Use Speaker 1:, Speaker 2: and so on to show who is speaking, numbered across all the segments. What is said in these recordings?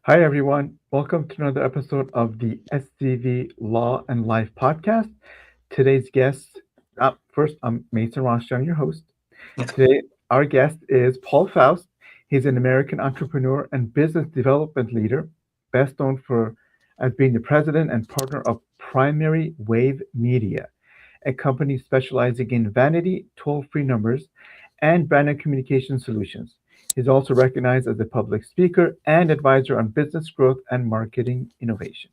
Speaker 1: Hi, everyone. Welcome to another episode of the SCV Law and Life podcast. Today's guest, first, I'm Mason Rothschild, your host. Today, our guest is Paul Faust. He's an American entrepreneur and business development leader, best known for as being the president and partner of Primary Wave Media, a company specializing in vanity, toll-free numbers, and branded communication solutions. He's also recognized as a public speaker and advisor on business growth and marketing innovation.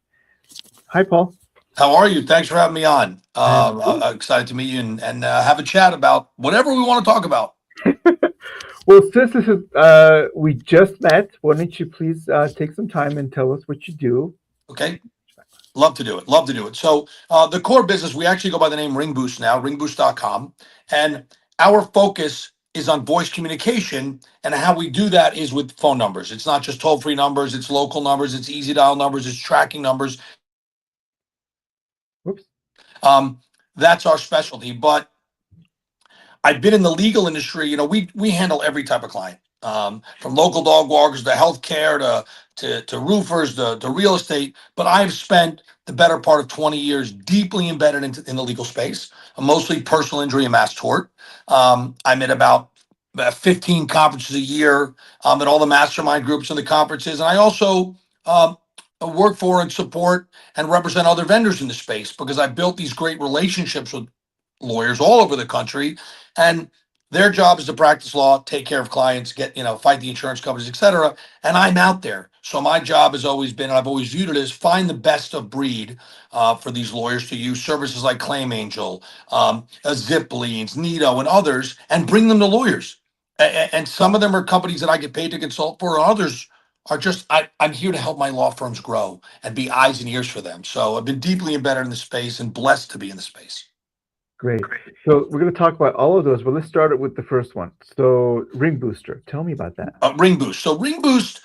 Speaker 1: Hi, Paul.
Speaker 2: How are you? Thanks for having me on.
Speaker 1: I'm
Speaker 2: Excited to meet you and have a chat about whatever we want to talk about.
Speaker 1: Well, since this is we just met, why don't you please take some time and tell us what you do?
Speaker 2: Okay. Love to do it. Love to do it. So the core business, we actually go by the name RingBoost now, ringboost.com. And our focus is on voice communication. And how we do that is with phone numbers. It's not just toll-free numbers. It's local numbers. It's easy dial numbers. It's tracking numbers.
Speaker 1: Whoops.
Speaker 2: That's our specialty. But I've been in the legal industry. We handle every type of client, from local dog walkers to healthcare to roofers to real estate. But I've spent the better part of 20 years deeply embedded in the legal space, mostly personal injury and mass tort. I'm at about 15 conferences a year, at all the mastermind groups and the conferences. And I also work for and support and represent other vendors in the space because I built these great relationships with lawyers all over the country, and their job is to practice law, take care of clients, fight the insurance companies, etc. And I'm out there. So my job has always been, and I've always viewed it as, find the best of breed for these lawyers to use services like Claim Angel, Zip Liens, Nito, and others, and bring them to lawyers. And some of them are companies that I get paid to consult for, and others are just, I'm here to help my law firms grow and be eyes and ears for them. So I've been deeply embedded in the space and blessed to be in the space.
Speaker 1: Great. So we're going to talk about all of those, but let's start it with the first one. So Ring Booster, tell me about that.
Speaker 2: RingBoost. So RingBoost,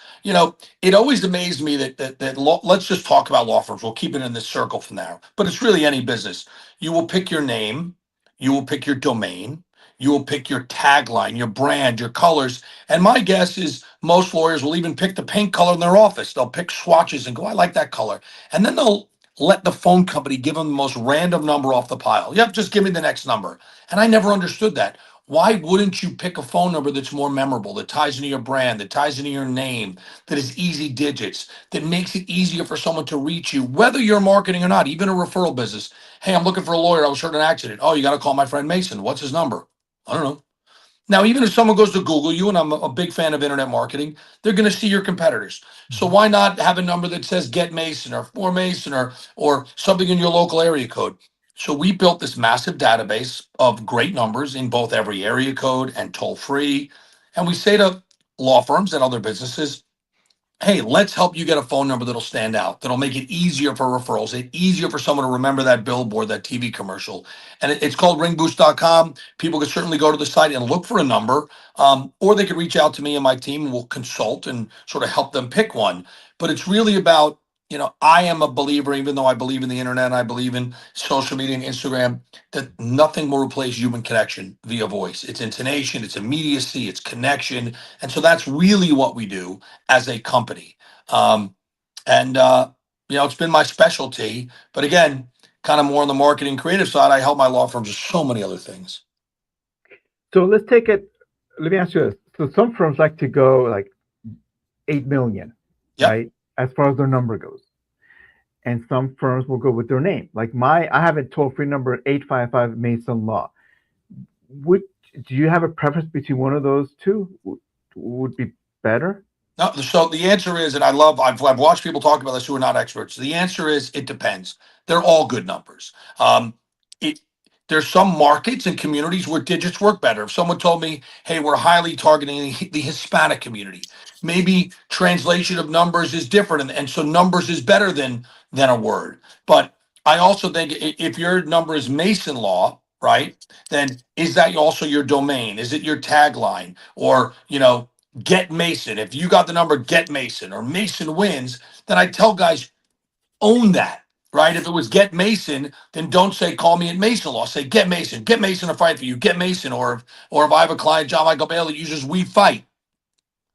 Speaker 2: it always amazed me that let's just talk about law firms. We'll keep it in this circle for now, but it's really any business. You will pick your name, you will pick your domain, you will pick your tagline, your brand, your colors. And my guess is most lawyers will even pick the paint color in their office. They'll pick swatches and go, I like that color. And then they'll let the phone company give them the most random number off the pile. Yep, just give me the next number. And I never understood that. Why wouldn't you pick a phone number that's more memorable, that ties into your brand, that ties into your name, that is easy digits, that makes it easier for someone to reach you, whether you're marketing or not, even a referral business? Hey, I'm looking for a lawyer. I was hurt in an accident. Oh, you got to call my friend Mason. What's his number? I don't know. Now, even if someone goes to Google you, and I'm a big fan of internet marketing, they're going to see your competitors. So why not have a number that says Get Mason or For Mason or something in your local area code? So we built this massive database of great numbers in both every area code and toll free. And we say to law firms and other businesses, hey, let's help you get a phone number that'll stand out, that'll make it easier for referrals, easier for someone to remember that billboard, that TV commercial. And it's called ringboost.com. People can certainly go to the site and look for a number, or they could reach out to me and my team, and we'll consult and sort of help them pick one. But it's really about, I am a believer, even though I believe in the internet, and I believe in social media and Instagram, that nothing will replace human connection via voice. It's intonation, it's immediacy, it's connection. And so that's really what we do as a company. It's been my specialty. But again, kind of more on the marketing creative side, I help my law firms with so many other things.
Speaker 1: So let me ask you this. So some firms like to go like 8 million,
Speaker 2: Yep.
Speaker 1: right? As far as their number goes. And some firms will go with their name. Like I have a toll-free number 855 Mason Law. Do you have a preference between one of those two? Would be better?
Speaker 2: No, so the answer is, and I've watched people talk about this who are not experts. The answer is it depends. They're all good numbers. There's some markets and communities where digits work better. If someone told me, hey, we're highly targeting the Hispanic community, maybe translation of numbers is different. And so numbers is better than a word. But I also think if your number is Mason Law, right, then is that also your domain? Is it your tagline? Or, Get Mason. If you got the number Get Mason or Mason Wins, then I tell guys, own that. Right? If it was Get Mason, then don't say call me at Mason Law. Say Get Mason to fight for you. Get Mason. Or if I have a client, John Michael Bailey, uses We Fight,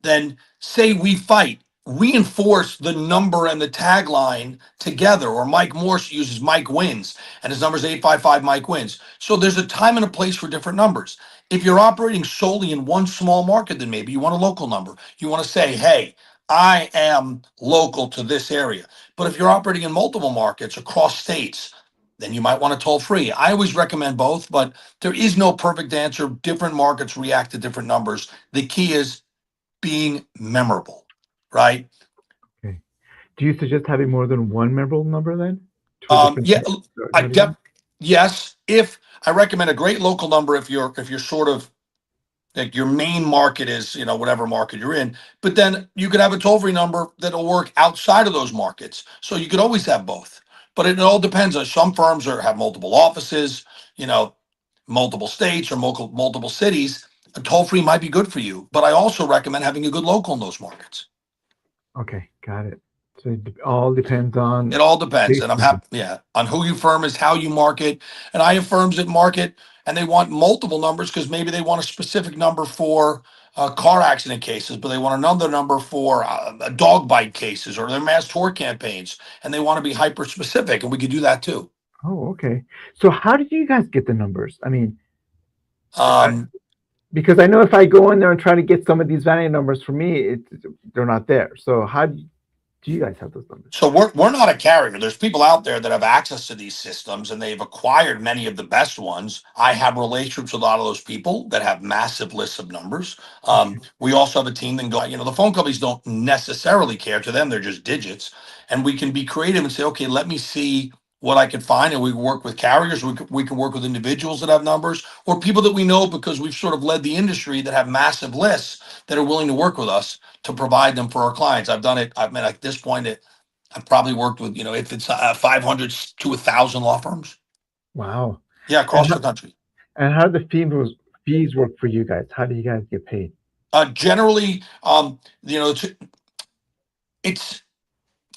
Speaker 2: then say We Fight. reinforce the number and the tagline together. Or Mike Morse uses Mike Wins, and his number is 855 Mike Wins. So there's a time and a place for different numbers. If you're operating solely in one small market, then maybe you want a local number. You want to say, hey, I am local to this area. But if you're operating in multiple markets across states, then you might want to toll free. I always recommend both, but there is no perfect answer. Different markets react to different numbers. The key is being memorable, right?
Speaker 1: Okay. Do you suggest having more than one memorable number then for different
Speaker 2: Yeah, I
Speaker 1: audience?
Speaker 2: yes. If I recommend a great local number if you're sort of like your main market is, whatever market you're in, but then you could have a toll free number that'll work outside of those markets. So you could always have both. But it all depends on some firms have multiple offices, you know, multiple states or multiple cities. A toll free might be good for you, but I also recommend having a good local in those markets.
Speaker 1: Okay, got it. So it all depends
Speaker 2: It
Speaker 1: on
Speaker 2: all depends,
Speaker 1: state
Speaker 2: and I'm
Speaker 1: market.
Speaker 2: happy, yeah, on who your firm is, how you market. And I have firms that market, and they want multiple numbers because maybe they want a specific number for car accident cases, but they want another number for dog bite cases or their mass tort campaigns, and they want to be hyper specific, and we could do that too.
Speaker 1: Oh, okay. So how did you guys get the numbers? I mean, I,
Speaker 2: Um,
Speaker 1: because I know if I go in there and try to get some of these vanity numbers for me, they're not there. So how do you guys have those numbers?
Speaker 2: So we're not a carrier. There's people out there that have access to these systems and they've acquired many of the best ones. I have relationships with a lot of those people that have massive lists of numbers.
Speaker 1: Okay.
Speaker 2: We also have a team that the phone companies don't necessarily care. To them, they're just digits. And we can be creative and say, okay, let me see what I can find. And we work with carriers. We can work with individuals that have numbers or people that we know because we've sort of led the industry that have massive lists that are willing to work with us to provide them for our clients. I've done it. I mean, at this point, I've probably worked with, if it's 500 to 1,000 law firms.
Speaker 1: Wow.
Speaker 2: Yeah,
Speaker 1: And
Speaker 2: across the country.
Speaker 1: how do the fees work for you guys? How do you guys get paid?
Speaker 2: Generally, it's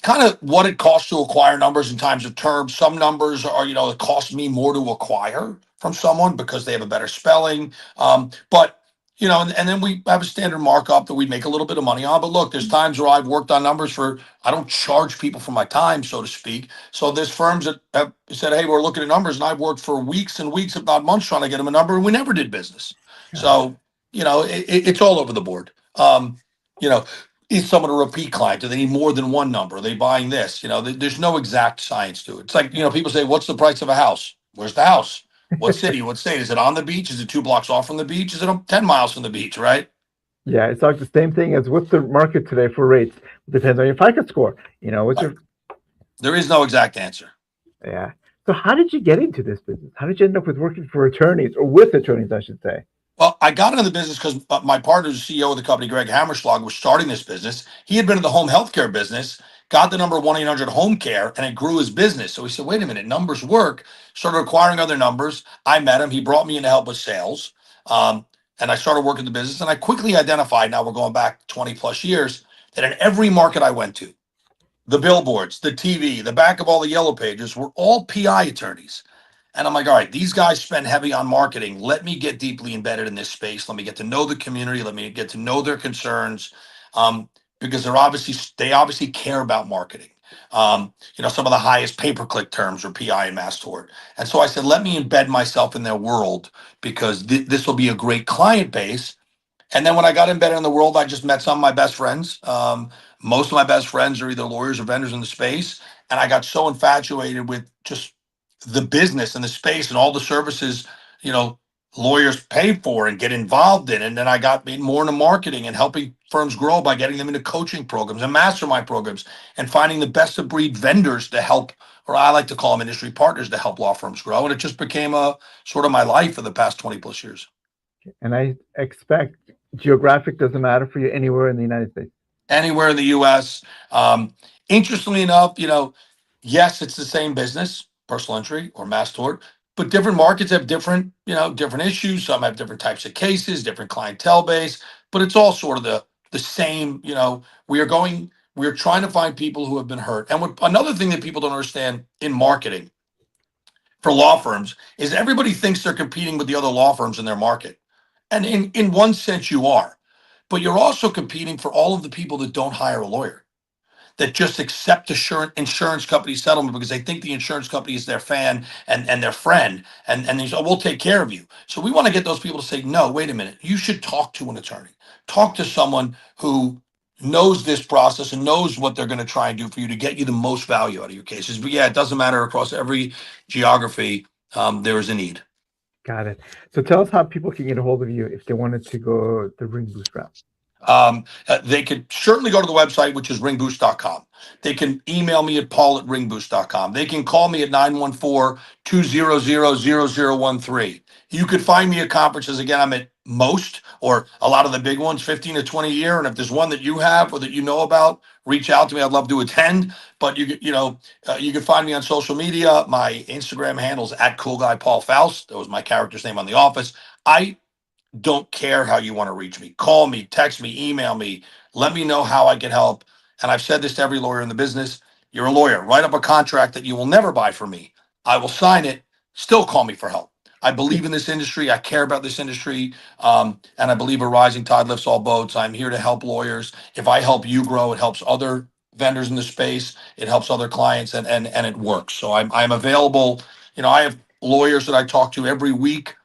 Speaker 2: kind of what it costs to acquire numbers in times of terms. Some numbers are, it costs me more to acquire from someone because they have a better spelling. But and then we have a standard markup that we make a little bit of money on. But look, there's times where I've worked on numbers I don't charge people for my time, so to speak. So there's firms that have said, hey, we're looking at numbers, and I've worked for weeks and weeks, if not months, trying to get them a number, and we never did business.
Speaker 1: Gosh.
Speaker 2: So, it's all over the board. You know, is someone a repeat client? Do they need more than one number? Are they buying this? There's no exact science to it. It's like, people say, what's the price of a house? Where's the house? What city? What state? Is it on the beach? Is it 2 blocks off from the beach? Is it 10 miles from the beach, right?
Speaker 1: Yeah, it's like the same thing as what's the market today for rates? It depends on your FICO score. What's
Speaker 2: Right.
Speaker 1: your
Speaker 2: There is no exact answer.
Speaker 1: yeah. So how did you get into this business? How did you end up with working for attorneys or with attorneys, I should say?
Speaker 2: Well, I got into the business because my partner, the CEO of the company, Greg Hammerschlag, was starting this business. He had been in the home healthcare business, got the number 1-800 home care, and it grew his business. So he said, wait a minute, numbers work. Started acquiring other numbers. I met him. He brought me in to help with sales. And I started working the business. And I quickly identified, now we're going back 20 plus years, that in every market I went to, the billboards, the TV, the back of all the yellow pages were all PI attorneys. And I'm like, all right, these guys spend heavy on marketing. Let me get deeply embedded in this space. Let me get to know the community. Let me get to know their concerns, because they obviously care about marketing. Some of the highest pay-per-click terms are PI and mass tort. And so I said, let me embed myself in their world because this will be a great client base. And then when I got embedded in the world, I just met some of my best friends. Most of my best friends are either lawyers or vendors in the space. And I got so infatuated with just the business and the space and all the services, you know, lawyers pay for and get involved in. And then I got more into marketing and helping firms grow by getting them into coaching programs and mastermind programs and finding the best of breed vendors to help, or I like to call them industry partners to help law firms grow. And it just became a sort of my life for the past 20 plus years.
Speaker 1: And I expect geographic doesn't matter for you anywhere in the United States.
Speaker 2: Anywhere in the U.S. Interestingly enough, yes, it's the same business, personal injury or mass tort, but different markets have different issues. Some have different types of cases, different clientele base, but it's all sort of the same. We are trying to find people who have been hurt. And another thing that people don't understand in marketing for law firms is everybody thinks they're competing with the other law firms in their market. And in one sense, you are, but you're also competing for all of the people that don't hire a lawyer. that just accept insurance company settlement because they think the insurance company is their fan and their friend, and they say, oh, we'll take care of you. So we want to get those people to say, no, wait a minute, you should talk to an attorney, talk to someone who knows this process and knows what they're going to try and do for you to get you the most value out of your cases. But yeah, it doesn't matter across every geography. There is a need.
Speaker 1: Got it. So tell us how people can get a hold of you if they wanted to go the Ring Boost route.
Speaker 2: They could certainly go to the website, which is ringboost.com. They can email me at paul@ringboost.com. They can call me at 914-200-0013. You could find me at conferences. Again, I'm at most or a lot of the big ones, 15 to 20 a year. And if there's one that you have or that you know about, reach out to me. I'd love to attend. But you can find me on social media. My Instagram handle is at Cool Guy Paul Faust. That was my character's name on The Office. I don't care how you want to reach me. Call me, text me, email me. Let me know how I can help. And I've said this to every lawyer in the business. You're a lawyer. Write up a contract that you will never buy from me. I will sign it. Still call me for help. I believe in this industry. I care about this industry. And I believe a rising tide lifts all boats. I'm here to help lawyers. If I help you grow, it helps other vendors in the space. It helps other clients and it works. So I'm available. I have lawyers that I talk to every week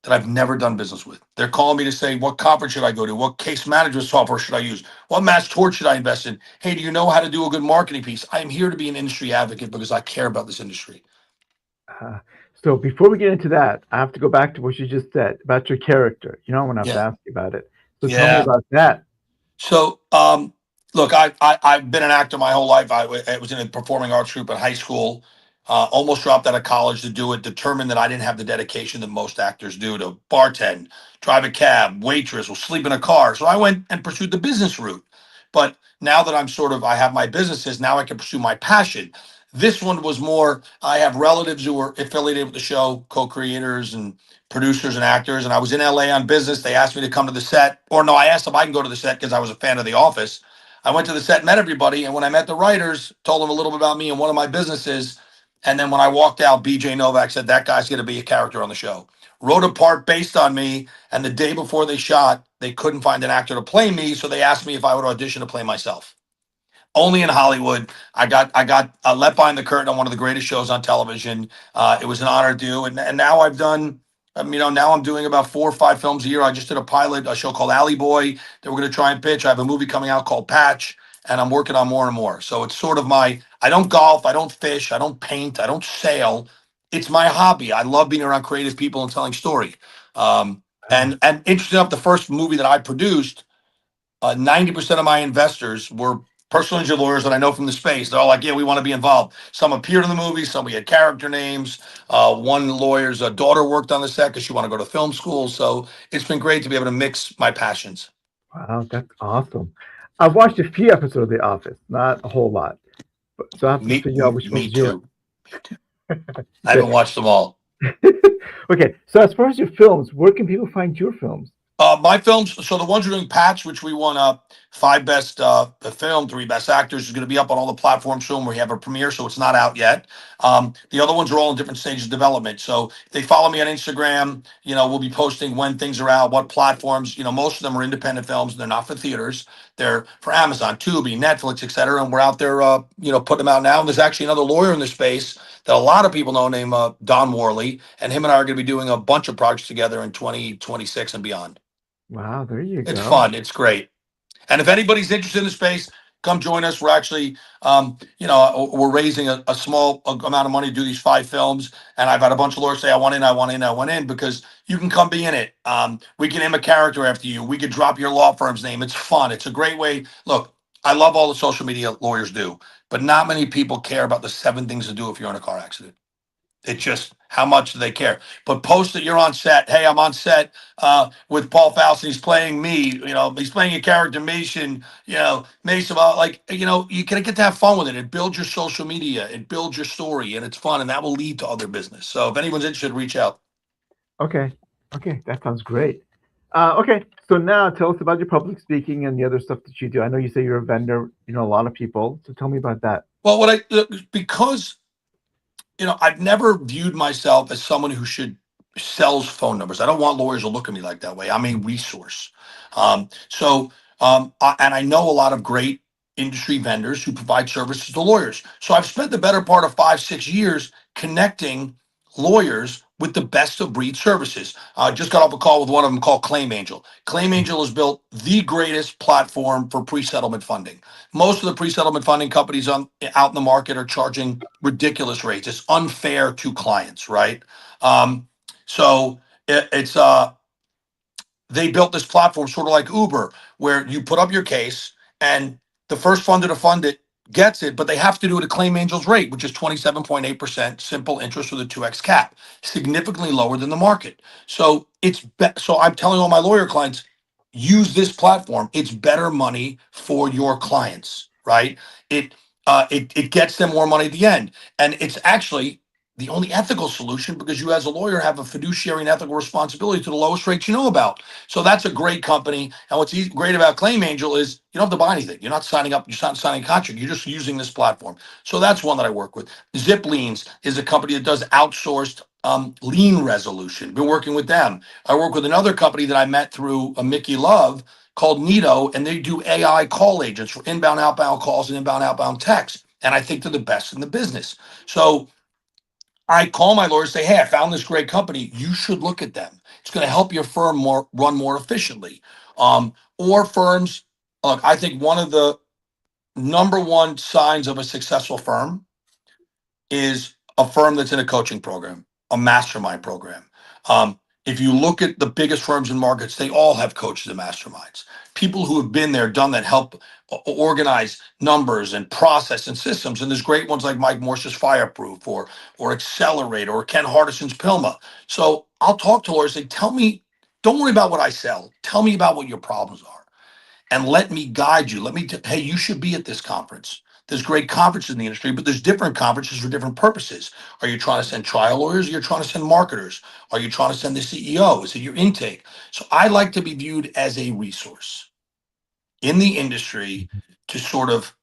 Speaker 2: that I've never done business with. They're calling me to say, what conference should I go to? What case management software should I use? What mass tort should I invest in? Hey, do you know how to do a good marketing piece? I am here to be an industry advocate because I care about this industry.
Speaker 1: Uh, so before we get into that, I have to go back to what you just said about your character. I'm gonna have to
Speaker 2: Yeah.
Speaker 1: ask you about it. So tell me
Speaker 2: Yeah.
Speaker 1: about that.
Speaker 2: So, look, I've been an actor my whole life. I was in a performing arts group in high school. Almost dropped out of college to do it. Determined that I didn't have the dedication that most actors do to bartend, drive a cab, waitress, or sleep in a car. So I went and pursued the business route. But now that I have my businesses. Now I can pursue my passion. This one was more. I have relatives who were affiliated with the show, co-creators and producers and actors, and I was in LA on business. They asked me to come to the set, or no, I asked if I can go to the set because I was a fan of The Office. I went to the set, met everybody, and when I met the writers, told them a little bit about me and one of my businesses. And then when I walked out, BJ Novak said, that guy's going to be a character on the show. Wrote a part based on me, and the day before they shot, they couldn't find an actor to play me, so they asked me if I would audition to play myself. Only in Hollywood. I got let behind the curtain on one of the greatest shows on television. It was an honor to do, and now I've done. Now I'm doing about 4 or 5 films a year. I just did a show called Alley Boy that we're going to try and pitch. I have a movie coming out called Patch, and I'm working on more and more. So it's sort of I don't golf, I don't fish, I don't paint, I don't sail. It's my hobby. I love being around creative people and telling story.
Speaker 1: Ah,
Speaker 2: And interesting enough, the first movie that I produced 90% of my investors were personal injury lawyers that I know from the space. They're all like, yeah, we want to be involved. Some appeared in the movie, some we had character names. One lawyer's daughter worked on the set because she wanted to go to film school. So it's been great to be able to mix my passions.
Speaker 1: wow, that's awesome. I've watched a few episodes of The Office, not a whole lot, so I have to figure out which
Speaker 2: Me
Speaker 1: ones you
Speaker 2: too. I
Speaker 1: okay.
Speaker 2: haven't watched them all.
Speaker 1: Okay, so as far as your films, where can people find your films?
Speaker 2: My films, so the ones we're doing, Patch, which we won 5 best film, 3 best actors, is going to be up on all the platforms soon. We have a premiere, so it's not out yet. The other ones are all in different stages of development. So if they follow me on Instagram, we'll be posting when things are out, what platforms. Most of them are independent films. They're not for theaters. They're for Amazon, Tubi, Netflix, et cetera. And we're out there, putting them out now. And there's actually another lawyer in the space that a lot of people know named Don Worley. And him and I are going to be doing a bunch of projects together in 2026 and beyond.
Speaker 1: Wow, there you
Speaker 2: It's
Speaker 1: go.
Speaker 2: fun. It's great. And if anybody's interested in the space, come join us. We're actually, we're raising a small amount of money to do these 5 films. And I've had a bunch of lawyers say, I want in, I want in, I want in, because you can come be in it. We can name a character after you. We could drop your law firm's name. It's fun. It's a great way. Look, I love all the social media lawyers do, but not many people care about the 7 things to do if you're in a car accident. It's just how much do they care? But post that you're on set. Hey, I'm on set with Paul Faust, and he's playing me. He's playing a character, Mason. Mason. You can get to have fun with it. It builds your social media. It builds your story, and it's fun, and that will lead to other business. So if anyone's interested, reach out.
Speaker 1: Okay, okay, that sounds great. Okay, so now tell us about your public speaking and the other stuff that you do. I know you say you're a vendor, you know a lot of people, so tell me about that.
Speaker 2: Well, because I've never viewed myself as someone who should sells phone numbers. I don't want lawyers to look at me like that way. I'm a resource. And I know a lot of great industry vendors who provide services to lawyers. So I've spent the better part of 5, 6 years connecting lawyers with the best of breed services. I just got off a call with one of them called Claim Angel. Claim Angel has built the greatest platform for pre-settlement funding. Most of the pre-settlement funding companies out in the market are charging ridiculous rates. It's unfair to clients, right? So it's they built this platform sort of like Uber, where you put up your case and the first funder to fund it gets it, but they have to do it at Claim Angel's rate, which is 27.8% simple interest with a 2x cap, significantly lower than the market. So so I'm telling all my lawyer clients, use this platform. It's better money for your clients, right? It gets them more money at the end, and it's actually the only ethical solution because you as a lawyer have a fiduciary and ethical responsibility to the lowest rates you know about. So that's a great company. And what's great about Claim Angel is you don't have to buy anything. You're not signing up. You're not signing a contract. You're just using this platform. So that's one that I work with. Zip Liens is a company that does outsourced lien resolution. Been working with them. I work with another company that I met through a Mickey Love called Nito, and they do AI call agents for inbound, outbound calls and inbound, outbound texts. And I think they're the best in the business. So I call my lawyer and say, hey, I found this great company. You should look at them. It's going to help your firm run more efficiently. Or firms, look, I think one of the number one signs of a successful firm is a firm that's in a coaching program, a mastermind program. If you look at the biggest firms in markets, they all have coaches and masterminds. People who have been there, done that, help organize numbers and process and systems. And there's great ones like Mike Morse's Fireproof or Accelerate or Ken Hardison's Pilma. So I'll talk to lawyers, say, tell me, don't worry about what I sell. Tell me about what your problems are and let me guide you. Hey, you should be at this conference. There's great conferences in the industry, but there's different conferences for different purposes. Are you trying to send trial lawyers? Or you're trying to send marketers? Are you trying to send the CEO? Is it your intake? So I like to be viewed as a resource in the industry to sort of,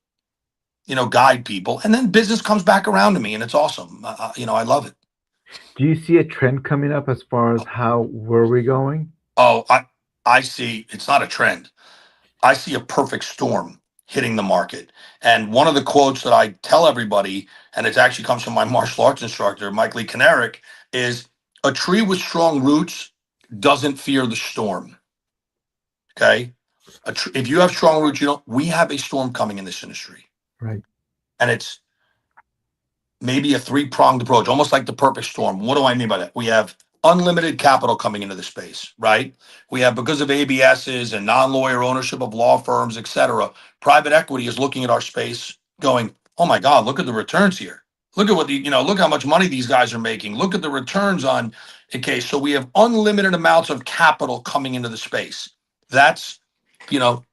Speaker 2: guide people. And then business comes back around to me and it's awesome. I love it.
Speaker 1: Do you see a trend coming up as far as how were we going?
Speaker 2: Oh, I see. It's not a trend. I see a perfect storm hitting the market. And one of the quotes that I tell everybody, and it actually comes from my martial arts instructor, Mike Lee Kanarick, is a tree with strong roots doesn't fear the storm. Okay. If you have strong roots, we have a storm coming in this industry.
Speaker 1: Right.
Speaker 2: And it's maybe a three-pronged approach, almost like the perfect storm. What do I mean by that? We have unlimited capital coming into the space, right? We have, because of ABSs and non-lawyer ownership of law firms, et cetera, private equity is looking at our space going, oh my God, look at the returns here. Look at look how much money these guys are making. Look at the returns on a case. So we have unlimited amounts of capital coming into the space. That's, you know,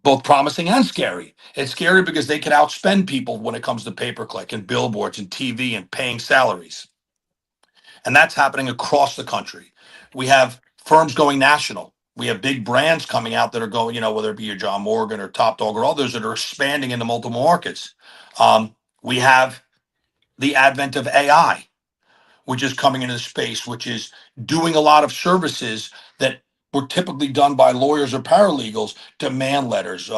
Speaker 2: both promising and scary. It's scary because they can outspend people when it comes to pay-per-click and billboards and TV and paying salaries. And that's happening across the country. We have firms going national. We have big brands coming out that are going, whether it be your John Morgan or Top Dog or others that are expanding into multiple markets. We have the advent of AI, which is coming into the space, which is doing a lot of services that were typically done by lawyers or paralegals, demand letters,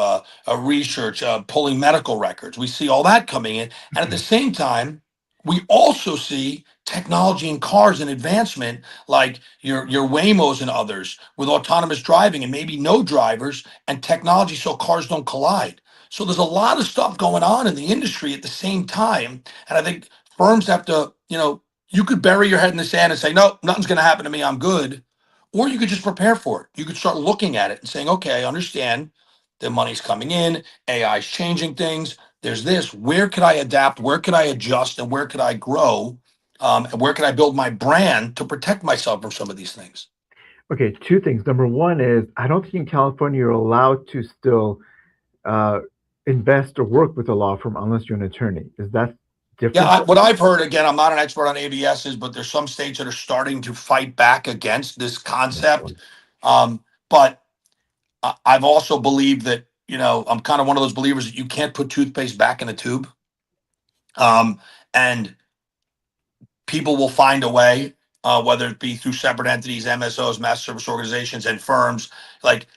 Speaker 2: research, pulling medical records. We see all that coming in. And at the same time, we also see technology in cars and advancement like your Waymos and others with autonomous driving and maybe no drivers and technology so cars don't collide. So there's a lot of stuff going on in the industry at the same time. And I think firms have to, you could bury your head in the sand and say, no, nothing's going to happen to me. I'm good. Or you could just prepare for it. You could start looking at it and saying, okay, I understand the money's coming in. AI is changing things. There's this. Where could I adapt? Where could I adjust? And where could I grow? And where can I build my brand to protect myself from some of these things?
Speaker 1: Okay, two things. Number one is I don't think in California you're allowed to still uh, invest or work with a law firm unless you're an attorney. Is that different?
Speaker 2: Yeah, what I've heard, again, I'm not an expert on ABSs, but there's some states that are starting to fight back against this concept. But I've also believed that, I'm kind of one of those believers that you can't put toothpaste back in a tube. And people will find a way, whether it be through separate entities, MSOs, master service organizations, and firms. Like,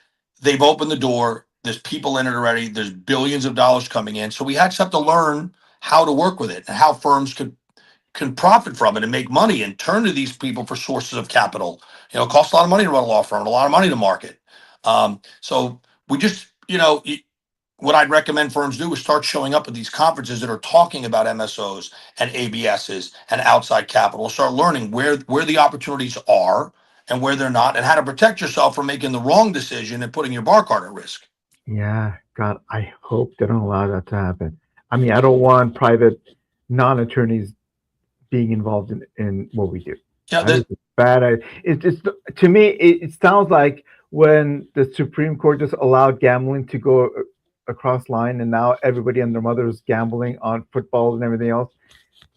Speaker 2: they've opened the door. There's people in it already. There's billions of dollars coming in. So we actually have to learn how to work with it and how firms can profit from it and make money and turn to these people for sources of capital. It costs a lot of money to run a law firm and a lot of money to market. So we just, what I'd recommend firms do is start showing up at these conferences that are talking about MSOs and ABSs and outside capital. Start learning where the opportunities are and where they're not, and how to protect yourself from making the wrong decision and putting your bar card at risk.
Speaker 1: Yeah, God, I hope they don't allow that to happen. I mean, I don't want private non-attorneys being involved in what we do.
Speaker 2: Yeah,
Speaker 1: That is a bad idea. It's just, to me, it sounds like when the Supreme Court just allowed gambling to go across line, and now everybody and their mother is gambling on footballs and everything else.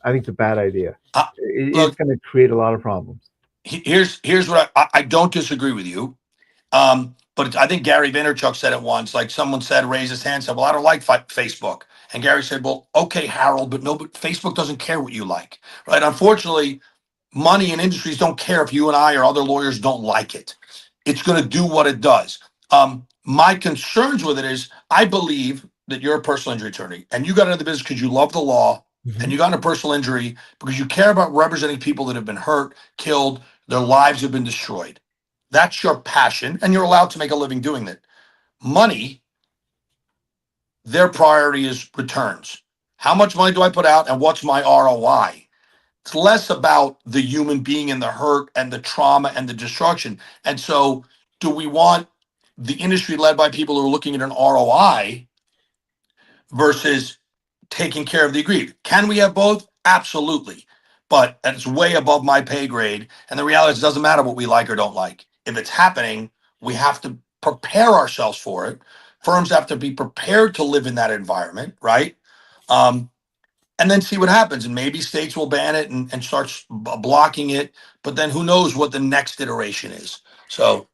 Speaker 1: I think it's a bad idea. It's
Speaker 2: look,
Speaker 1: going to create a lot of problems.
Speaker 2: here's what I don't disagree with you. But I think Gary Vaynerchuk said it once. Like, someone said, raise his hand, said, "Well, I don't like Facebook." And Gary said, "Well, okay, Harold, but no, but Facebook doesn't care what you like, right?" Unfortunately, money and industries don't care if you and I or other lawyers don't like it. It's going to do what it does. My concerns with it is, I believe that you're a personal injury attorney and you got into the business because you love the law, and you got into personal injury because you care about representing people that have been hurt, killed, their lives have been destroyed. That's your passion, and you're allowed to make a living doing that. Money, their priority is returns. How much money do I put out, and what's my ROI? It's less about the human being and the hurt and the trauma and the destruction. And so, do we want the industry led by people who are looking at an ROI versus taking care of the aggrieved? Can we have both? Absolutely. But it's way above my pay grade. And the reality is, it doesn't matter what we like or don't like. If it's happening, we have to prepare ourselves for it. Firms have to be prepared to live in that environment, right? And then see what happens. And maybe states will ban it and start blocking it. But then who knows what the next iteration is. So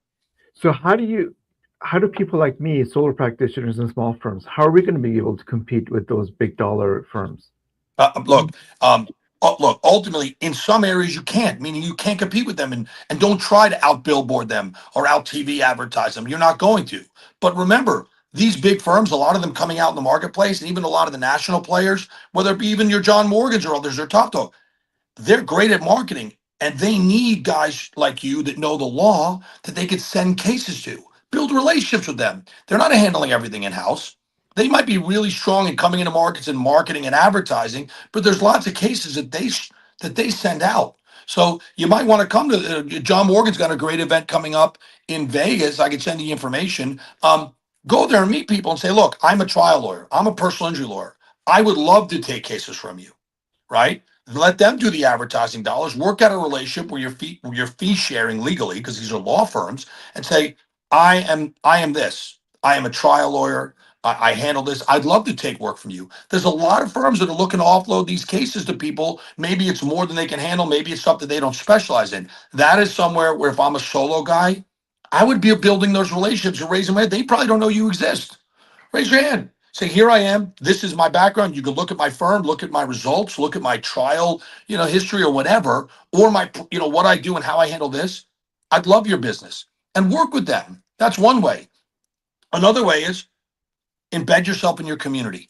Speaker 1: how do people like me, solo practitioners and small firms, how are we going to be able to compete with those big dollar firms?
Speaker 2: Look, ultimately, in some areas you can't, meaning you can't compete with them, and don't try to out billboard them or out TV advertise them. You're not going to. But remember, these big firms, a lot of them coming out in the marketplace, and even a lot of the national players, whether it be even your John Morgans or others, or top dog, they're great at marketing, and they need guys like you that know the law that they could send cases to, build relationships with them. They're not handling everything in house. They might be really strong in coming into markets and marketing and advertising, but there's lots of cases that they send out. So you might want to come to John Morgan's got a great event coming up in Vegas. I could send you information. Go there and meet people and say, "Look, I'm a trial lawyer. I'm a personal injury lawyer. I would love to take cases from you." Right? Let them do the advertising dollars. Work out a relationship where you're fee sharing legally, because these are law firms, and say, I am this. I am a trial lawyer. I handle this. I'd love to take work from you." There's a lot of firms that are looking to offload these cases to people. Maybe it's more than they can handle. Maybe it's something they don't specialize in. That is somewhere where, if I'm a solo guy, I would be building those relationships and raising my hand. They probably don't know you exist. Raise your hand. Say, "Here I am. This is my background. You can look at my firm, look at my results, look at my trial, history or whatever, or my, what I do and how I handle this. I'd love your business," and work with them. That's one way. Another way is embed yourself in your community.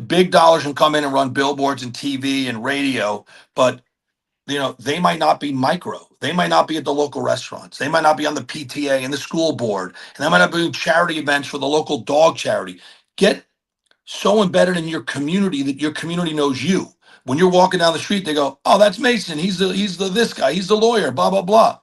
Speaker 2: Big dollars can come in and run billboards and TV and radio, but they might not be micro. They might not be at the local restaurants. They might not be on the PTA and the school board, and they might not be doing charity events for the local dog charity. Get so embedded in your community that your community knows you. When you're walking down the street, they go, "Oh, that's Mason. He's the this guy. He's the lawyer." Blah blah blah.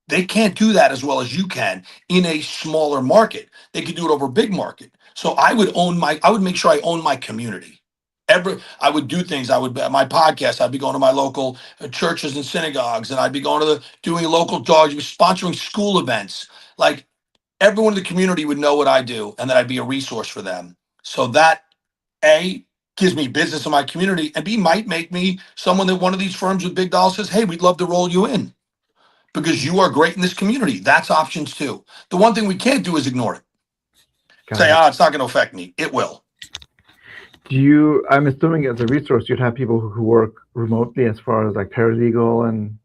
Speaker 2: They can't do that as well as you can in a smaller market. They can do it over a big market. So I would make sure I own my community. I would do things. I would, my podcast, I'd be going to my local churches and synagogues, and I'd be going to doing local dogs, sponsoring school events. Like, everyone in the community would know what I do, and that I'd be a resource for them. So that, A, gives me business in my community, and B, might make me someone that one of these firms with big dollars says, "Hey, we'd love to roll you in because you are great in this community." That's options too. The one thing we can't do is ignore it. Say, "It's not going to affect me." It will.
Speaker 1: I'm assuming as a resource, you'd have people who work remotely, as far as like paralegal and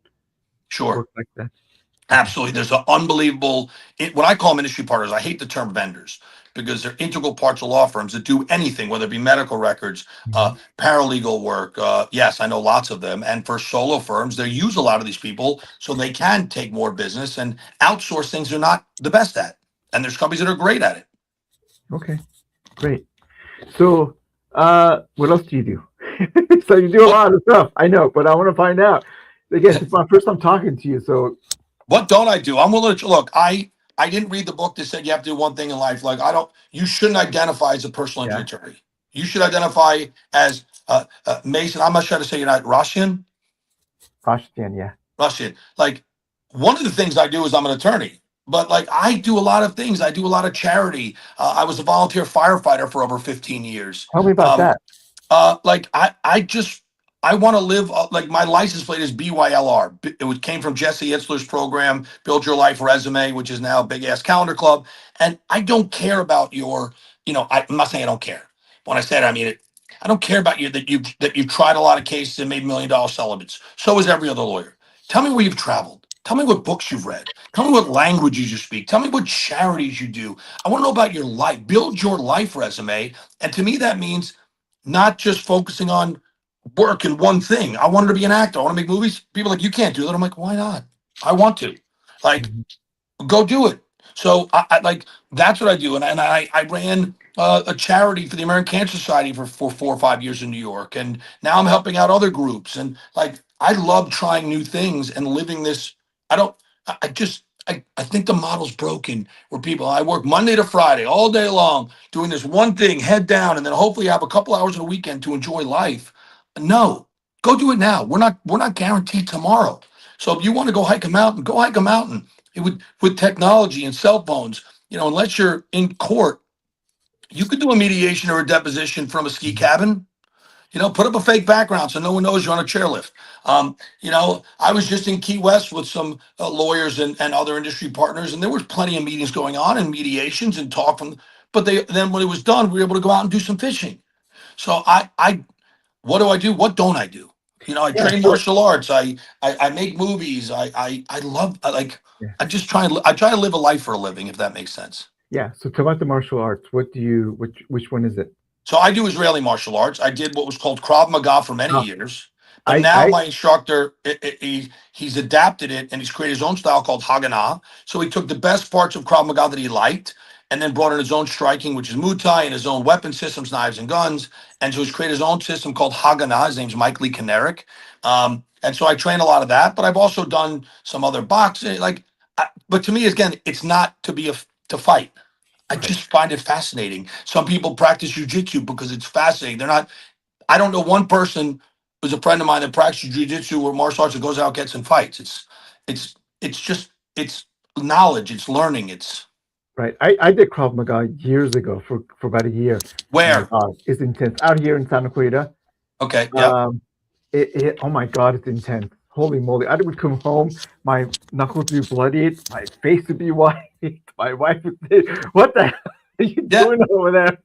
Speaker 2: Sure.
Speaker 1: work like that.
Speaker 2: Absolutely. There's an unbelievable, what I call them industry partners. I hate the term vendors because they're integral parts of law firms that do anything, whether it be medical records,
Speaker 1: Mhm.
Speaker 2: paralegal work. Yes, I know lots of them. And for solo firms, they use a lot of these people so they can take more business and outsource things they're not the best at. And there's companies that are great at it.
Speaker 1: Okay, great. So, what else do you do? So you do a
Speaker 2: What
Speaker 1: lot of stuff. I know, but I want to find out. Again, it's my first time talking to you, so
Speaker 2: what don't I do? I'm willing to look. I didn't read the book that said you have to do one thing in life. Like I don't. You shouldn't identify as a personal injury
Speaker 1: yeah,
Speaker 2: attorney. You should identify as Mason. I'm not trying to say you're not Russian.
Speaker 1: Ashton, yeah.
Speaker 2: Russian. Like one of the things I do is I'm an attorney, but like I do a lot of things. I do a lot of charity. I was a volunteer firefighter for over 15 years.
Speaker 1: Tell me about
Speaker 2: Um,
Speaker 1: that.
Speaker 2: I want to live like my license plate is BYLR. Came from Jesse Itzler's program, Build Your Life Resume, which is now Big Ass Calendar Club. And I don't care about your, I'm not saying I don't care. When I said, I mean it. I don't care about you that you've tried a lot of cases and made $1 million settlements. So is every other lawyer. Tell me where you've traveled. Tell me what books you've read. Tell me what languages you speak. Tell me what charities you do. I want to know about your life. Build your life resume. And to me, that means not just focusing on work and one thing. I wanted to be an actor. I want to make movies. People are like, you can't do that. I'm like, why not? I want to. Like,
Speaker 1: Mhm.
Speaker 2: go do it. So I like that's what I do, and I ran a charity for the American Cancer Society for 4 or 5 years in New York, and now I'm helping out other groups, and like I love trying new things and living this. I don't. I just. I think the model's broken where people I work Monday to Friday all day long doing this one thing, head down, and then hopefully have a couple hours on the weekend to enjoy life. No, go do it now. We're not guaranteed tomorrow. So if you want to go hike a mountain, go hike a mountain. It would with technology and cell phones, unless you're in court, you could do a mediation or a deposition from a ski cabin. Put up a fake background so no one knows you're on a chairlift. I was just in Key West with some lawyers and other industry partners, and there was plenty of meetings going on and mediations and talk from. But then when it was done, we were able to go out and do some fishing. So I what do I do? What don't I do? I
Speaker 1: Yeah,
Speaker 2: train
Speaker 1: so
Speaker 2: martial arts. I make movies. I love
Speaker 1: yeah,
Speaker 2: I try to live a life for a living, if that makes sense.
Speaker 1: yeah. So tell about the martial arts. What do you which one is it?
Speaker 2: So I do Israeli martial arts. I did what was called Krav Maga for many
Speaker 1: Oh,
Speaker 2: years, but now
Speaker 1: I
Speaker 2: my instructor he's adapted it and he's created his own style called Haganah. So he took the best parts of Krav Maga that he liked and then brought in his own striking, which is Muay Thai, and his own weapon systems, knives and guns. And so he's created his own system called Haganah. His name's Mike Lee Kinerick. And so I train a lot of that, but I've also done some other boxing. But to me, again, it's not to fight. I
Speaker 1: right.
Speaker 2: just find it fascinating. Some people practice jujitsu because it's fascinating. They're not. I don't know one person who's a friend of mine that practices jujitsu or martial arts that goes out, gets in fights. It's knowledge. It's learning. It's
Speaker 1: Right. I did Krav Maga years ago for about a year. Oh my
Speaker 2: where.
Speaker 1: God, it's intense. Out here in Santa Clarita,
Speaker 2: Okay. Yep.
Speaker 1: um, oh my God, it's intense. Holy moly. I would come home, my knuckles would be bloodied, my face would be white. My wife would say, what the hell are you
Speaker 2: Yeah.
Speaker 1: doing over there?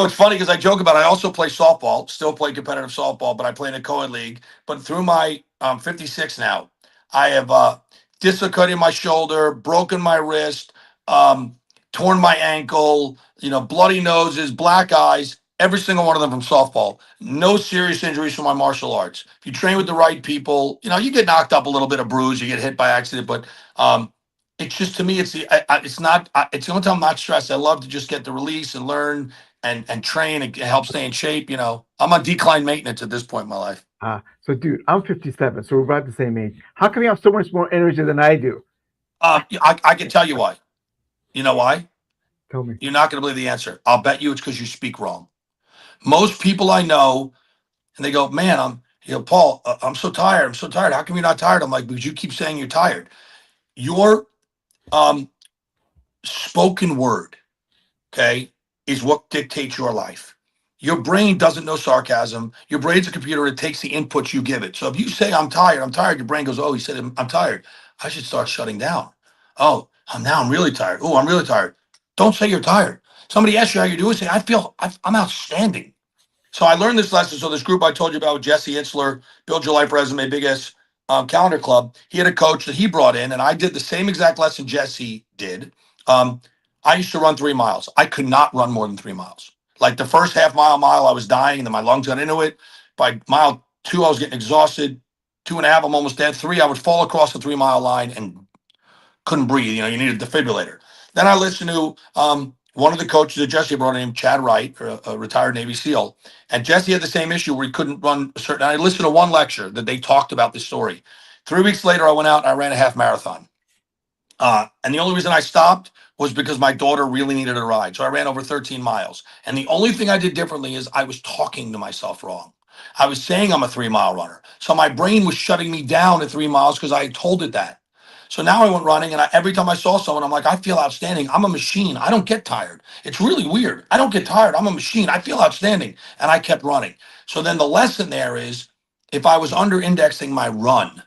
Speaker 2: It's funny because I joke about it. I also play softball, still play competitive softball, but I play in a co-ed league. But through my 56 now, I have dislocated my shoulder, broken my wrist, um, torn my ankle, bloody noses, black eyes, every single one of them from softball. No serious injuries from my martial arts. If you train with the right people, you get knocked up a little bit, of bruise, you get hit by accident, but it's just to me, it's the only time I'm not stressed. I love to just get the release and learn and train and help stay in shape. I'm on decline maintenance at this point in my life.
Speaker 1: So dude, I'm 57, so we're about the same age. How come you have so much more energy than I do?
Speaker 2: I can tell you why. You know why?
Speaker 1: Tell me.
Speaker 2: You're not going to believe the answer. I'll bet you it's because you speak wrong. Most people I know, and they go, man, Paul, I'm so tired. I'm so tired. How come you're not tired? I'm like, because you keep saying you're tired. Your um, spoken word, okay, is what dictates your life. Your brain doesn't know sarcasm. Your brain's a computer. It takes the inputs you give it. So if you say, I'm tired, your brain goes, oh, he said, I'm tired. I should start shutting down. Oh, I'm really tired. Oh, I'm really tired. Don't say you're tired. Somebody asks you how you're doing, say, I'm outstanding. So I learned this lesson. So this group I told you about with Jesse Itzler, Build Your Life Resume, Big S calendar club, he had a coach that he brought in, and I did the same exact lesson Jesse did. Um, I used to run 3 miles. I could not run more than 3 miles. Like the first half mile, I was dying, and then my lungs got into it. By mile 2, I was getting exhausted. 2.5, I'm almost dead. 3, I would fall across the 3 mile line and couldn't breathe. You needed a defibrillator. Then I listened to one of the coaches that Jesse brought in, Chad Wright, a retired Navy SEAL. And Jesse had the same issue where he couldn't run a certain. I listened to one lecture that they talked about this story. 3 weeks later, I went out and I ran a half marathon. And the only reason I stopped was because my daughter really needed a ride. So I ran over 13 miles. And the only thing I did differently is I was talking to myself wrong. I was saying I'm a 3 mile runner. So my brain was shutting me down at 3 miles because I had told it that. So now I went running, and every time I saw someone, I'm like, I feel outstanding. I'm a machine. I don't get tired. It's really weird. I don't get tired. I'm a machine. I feel outstanding. And I kept running. So then the lesson there is, if I was under indexing my run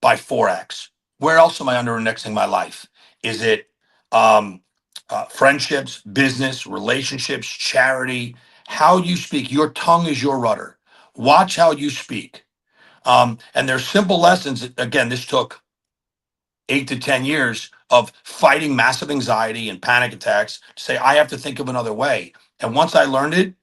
Speaker 2: by 4x, where else am I under indexing my life? Is it um, friendships, business, relationships, charity? How you speak. Your tongue is your rudder. Watch how you speak. And there's simple lessons. Again, this took 8 to 10 years of fighting massive anxiety and panic attacks to say, I have to think of another way. And once I learned it,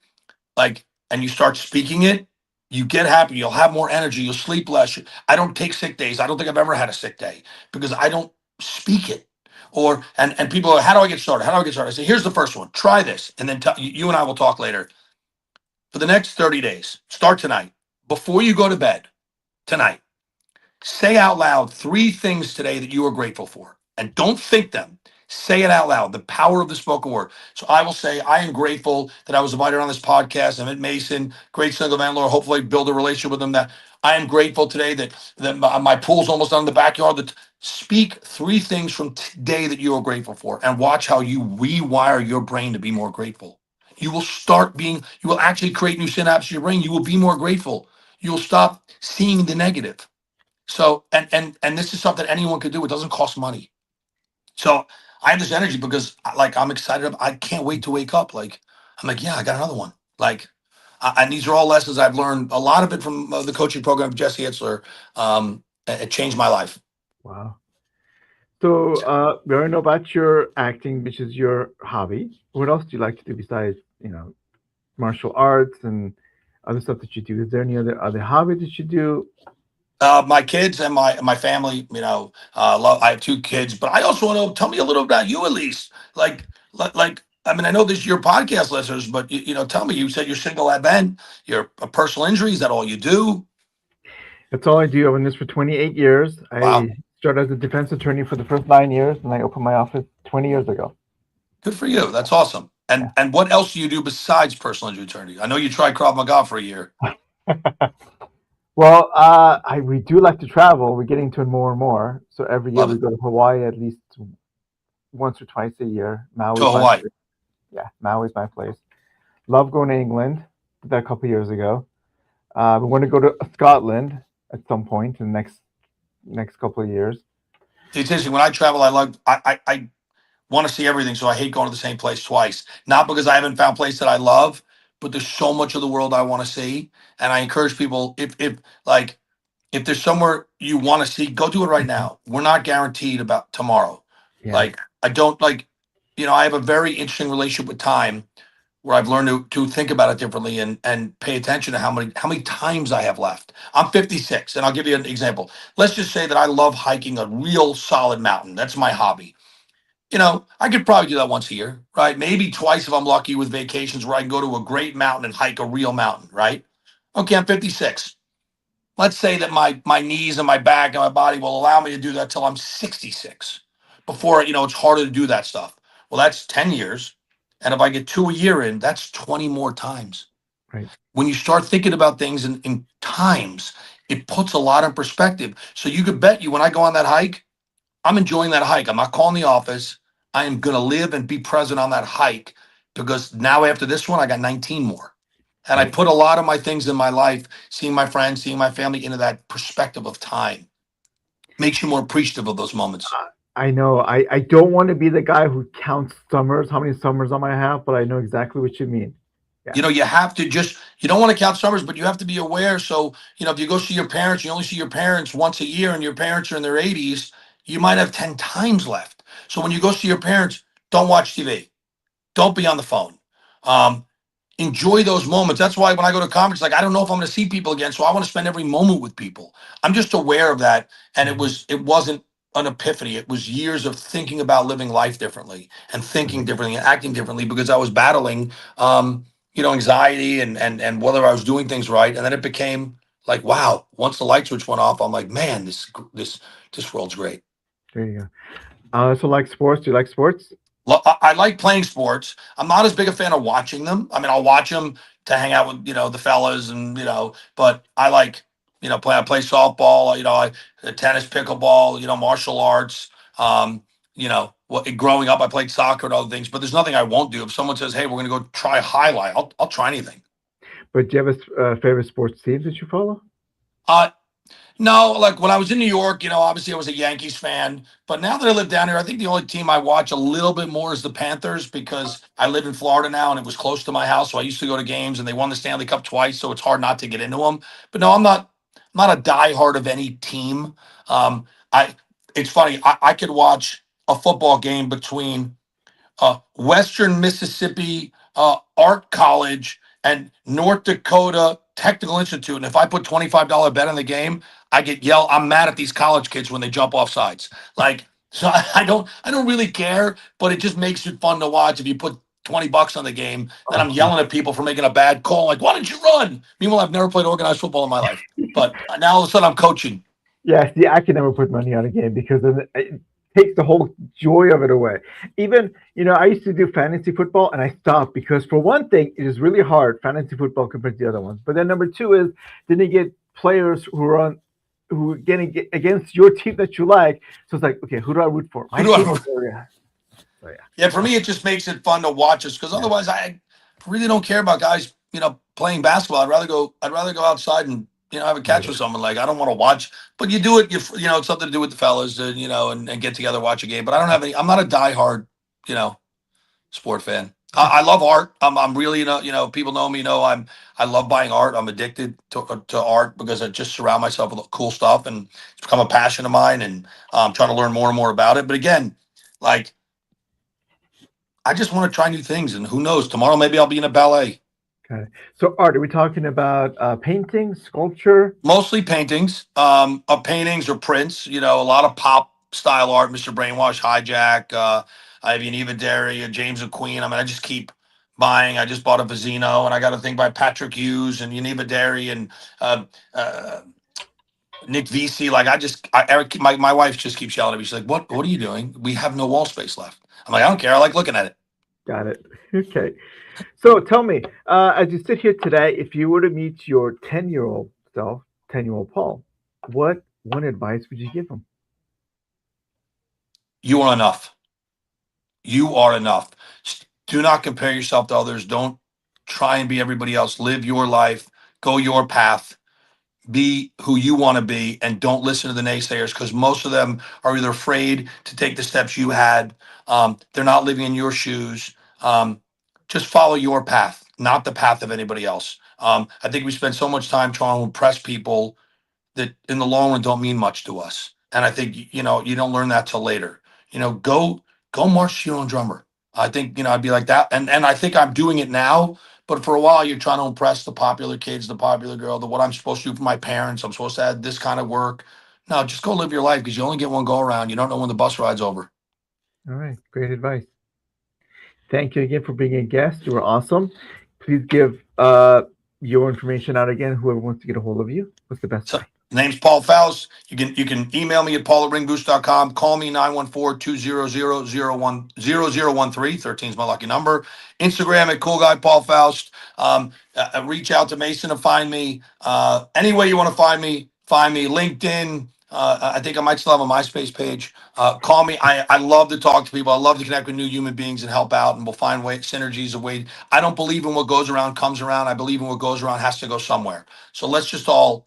Speaker 2: and you start speaking it, you get happy. You'll have more energy. You'll sleep less. I don't take sick days. I don't think I've ever had a sick day because I don't speak it. And people are, how do I get started? How do I get started? I say, here's the first one. Try this. And then you and I will talk later. For the next 30 days, start tonight. Before you go to bed tonight, say out loud 3 things today that you are grateful for, and don't think them. Say it out loud. The power of the spoken word. So I will say, I am grateful that I was invited on this podcast. I'm at Mason, great single man, Lord. Hopefully, build a relationship with them. That I am grateful today that my pool's almost done in the backyard. That speak 3 things from today that you are grateful for, and watch how you rewire your brain to be more grateful. You will start being. You will actually create new synapses in your brain. You will be more grateful. You will stop seeing the negative. So, and this is something anyone could do. It doesn't cost money. So I have this energy because I'm excited. I can't wait to wake up. I'm like, yeah, I got another one. And these are all lessons I've learned. A lot of it from the coaching program of Jesse Itzler. It changed my life.
Speaker 1: Wow. So, we already know about your acting, which is your hobby. What else do you like to do besides, martial arts and other stuff that you do? Is there any other hobby that you do?
Speaker 2: My kids and my family, love. I have 2 kids, but I also want to tell me a little about you, at least. I mean, I know this is your podcast listeners, but tell me. You said you're single at Ben. You're a personal injury. Is that all you do?
Speaker 1: That's all I do. I've been this for 28 years.
Speaker 2: Wow,
Speaker 1: I started as a defense attorney for the first 9 years, and I opened my office 20 years ago.
Speaker 2: good for you. That's awesome.
Speaker 1: Yeah.
Speaker 2: And what else do you do besides personal injury attorney? I know you tried Krav Maga for a year.
Speaker 1: Well, we do like to travel. We're getting to it more and more. So every year
Speaker 2: Love
Speaker 1: we
Speaker 2: it.
Speaker 1: go to Hawaii at least once or twice a year.
Speaker 2: To
Speaker 1: Maui's my
Speaker 2: Hawaii.
Speaker 1: place. Yeah, Maui's my place. Love going to England. Did that a couple years ago. We want to go to Scotland at some point in the next couple of years.
Speaker 2: It's interesting. When I travel, I want to see everything, so I hate going to the same place twice. Not because I haven't found a place that I love, but there's so much of the world I want to see. And I encourage people, if there's somewhere you want to see, go do it right
Speaker 1: Mhm.
Speaker 2: now. We're not guaranteed about tomorrow.
Speaker 1: Yeah,
Speaker 2: I don't I have a very interesting relationship with time where I've learned to think about it differently and pay attention to how many times I have left. I'm 56, and I'll give you an example. Let's just say that I love hiking a real solid mountain. That's my hobby. I could probably do that once a year, right? Maybe twice if I'm lucky with vacations where I can go to a great mountain and hike a real mountain, right? Okay, I'm 56. Let's say that my knees and my back and my body will allow me to do that till I'm 66. Before, it's harder to do that stuff. Well, that's 10 years. And if I get 2 a year in, that's 20 more times.
Speaker 1: right.
Speaker 2: When you start thinking about things in times, it puts a lot in perspective. So you could bet you when I go on that hike, I'm enjoying that hike. I'm not calling the office. I am going to live and be present on that hike because now after this one, I got 19 more. And I
Speaker 1: Right.
Speaker 2: put a lot of my things in my life, seeing my friends, seeing my family, into that perspective of time. Makes you more appreciative of those moments.
Speaker 1: I know. I don't want to be the guy who counts summers, how many summers I might have, but I know exactly what you mean. Yeah.
Speaker 2: You know, you have to just, you don't want to count summers, but you have to be aware. So, you know, if you go see your parents, you only see your parents once a year and your parents are in their 80s, you might have 10 times left. So when you go see your parents, don't watch TV. Don't be on the phone. Um, Enjoy those moments. That's why when I go to conferences, like I don't know if I'm going to see people again, so I want to spend every moment with people. I'm just aware of that, and
Speaker 1: Mhm.
Speaker 2: it wasn't an epiphany. It was years of thinking about living life differently and thinking
Speaker 1: Right.
Speaker 2: differently and acting differently because I was battling, you know, anxiety and whether I was doing things right, and then it became like, wow. Once the light switch went off, I'm like, man, this world's great.
Speaker 1: There you go. So like sports, do you like sports?
Speaker 2: I like playing sports. I'm not as big a fan of watching them. I mean, I'll watch them to hang out with, you know, the fellas and, you know, but I like, you know, I play softball, you know, tennis, pickleball, you know, martial arts. You know, growing up, I played soccer and other things, but there's nothing I won't do. If someone says, hey, we're going to go try highlight, I'll try anything.
Speaker 1: But do you have a favorite sports team that you follow?
Speaker 2: Uh, No, like when I was in New York, you know, obviously I was a Yankees fan. But now that I live down here, I think the only team I watch a little bit more is the Panthers because I live in Florida now and it was close to my house. So I used to go to games and they won the Stanley Cup twice. So it's hard not to get into them. But no, I'm not a diehard of any team. I It's funny, I could watch a football game between Western Mississippi Art College and North Dakota Technical Institute. And if I put $25 bet on the game, I get yelled. I'm mad at these college kids when they jump off sides. Like, so I don't really care, but it just makes it fun to watch. If you put $20 on the game, then I'm
Speaker 1: Uh-huh.
Speaker 2: yelling at people for making a bad call. Like, why didn't you run? Meanwhile, I've never played organized football in my life, but now all of a sudden I'm coaching.
Speaker 1: Yeah, see, I can never put money on a game because then it takes the whole joy of it away. Even, I used to do fantasy football and I stopped because for one thing, it is really hard, fantasy football compared to the other ones. But then number two is then you get players who are getting against your team that you like. So it's like, okay, who do I root for?
Speaker 2: Who
Speaker 1: My
Speaker 2: do
Speaker 1: team
Speaker 2: I?
Speaker 1: or yeah. So yeah.
Speaker 2: Yeah, for me, it just makes it fun to watch us because
Speaker 1: Yeah.
Speaker 2: otherwise, I really don't care about guys, you know, playing basketball. I'd rather go outside and you know have a catch
Speaker 1: Right.
Speaker 2: with someone. Like I don't want to watch, but you do it. You know, it's something to do with the fellas, you know, and get together, watch a game. But I don't have any. I'm not a diehard, you know, sport fan. I love art. I'm really, you know, people know me. Know I love buying art. I'm addicted to art because I just surround myself with cool stuff, and it's become a passion of mine. And I'm trying to learn more and more about it. But again, like I just want to try new things, and who knows? Tomorrow, maybe I'll be in a ballet.
Speaker 1: Got it. So art, are we talking about painting, sculpture?
Speaker 2: Mostly paintings, of paintings or prints. You know, a lot of pop style art. Mr. Brainwash, Hijack. I have Yaniva Derry, James and Queen. I mean, I just keep buying. I just bought a Vizino, and I got a thing by Patrick Hughes and Yaniva Derry and uh, uh, Nick Visi. Like, Eric, my wife just keeps yelling at me. She's like, "What? What are you doing? We have no wall space left." I'm like, "I don't care. I like looking at it."
Speaker 1: Got it. Okay. So tell me, as you sit here today, if you were to meet your 10-year-old self, 10-year-old Paul, what one advice would you give him?
Speaker 2: You are enough. You are enough. Do not compare yourself to others. Don't try and be everybody else. Live your life. Go your path. Be who you want to be, and don't listen to the naysayers because most of them are either afraid to take the steps you had. They're not living in your shoes. Just follow your path, not the path of anybody else. I think we spend so much time trying to impress people that in the long run don't mean much to us. And I think you know you don't learn that till later. You know, go march to your own drummer. I think you know I'd be like that, and I think I'm doing it now. But for a while, you're trying to impress the popular kids, the popular girl, the what I'm supposed to do for my parents. I'm supposed to have this kind of work. No, just go live your life because you only get one go around. You don't know when the bus ride's over.
Speaker 1: All right, great advice. Thank you again for being a guest. You were awesome. Please give your information out again. Whoever wants to get a hold of you, what's the best
Speaker 2: So
Speaker 1: way?
Speaker 2: name's Paul Faust. You can email me at paul@ringboost.com. Call me 914-200-0113. 13 is my lucky number. Instagram at cool guy Paul Faust. Reach out to Mason to find me. Any way you want to find me, find me. LinkedIn. I think I might still have a MySpace page. Call me. I love to talk to people. I love to connect with new human beings and help out, and we'll find synergies of way. I don't believe in what goes around comes around. I believe in what goes around has to go somewhere. So let's just all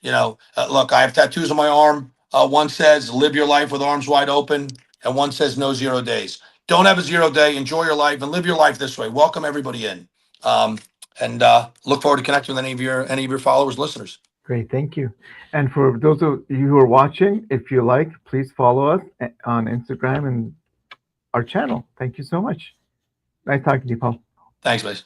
Speaker 2: you know, look, I have tattoos on my arm. One says "Live your life with arms wide open," and one says "No 0 days." Don't have a 0 day. Enjoy your life and live your life this way. Welcome everybody in. Um, and look forward to connecting with any of your followers, listeners.
Speaker 1: Great, thank you. And for those of you who are watching, if you like, please follow us on Instagram and our channel. Thank you so much. Nice talking to you, Paul.
Speaker 2: Thanks, Mace.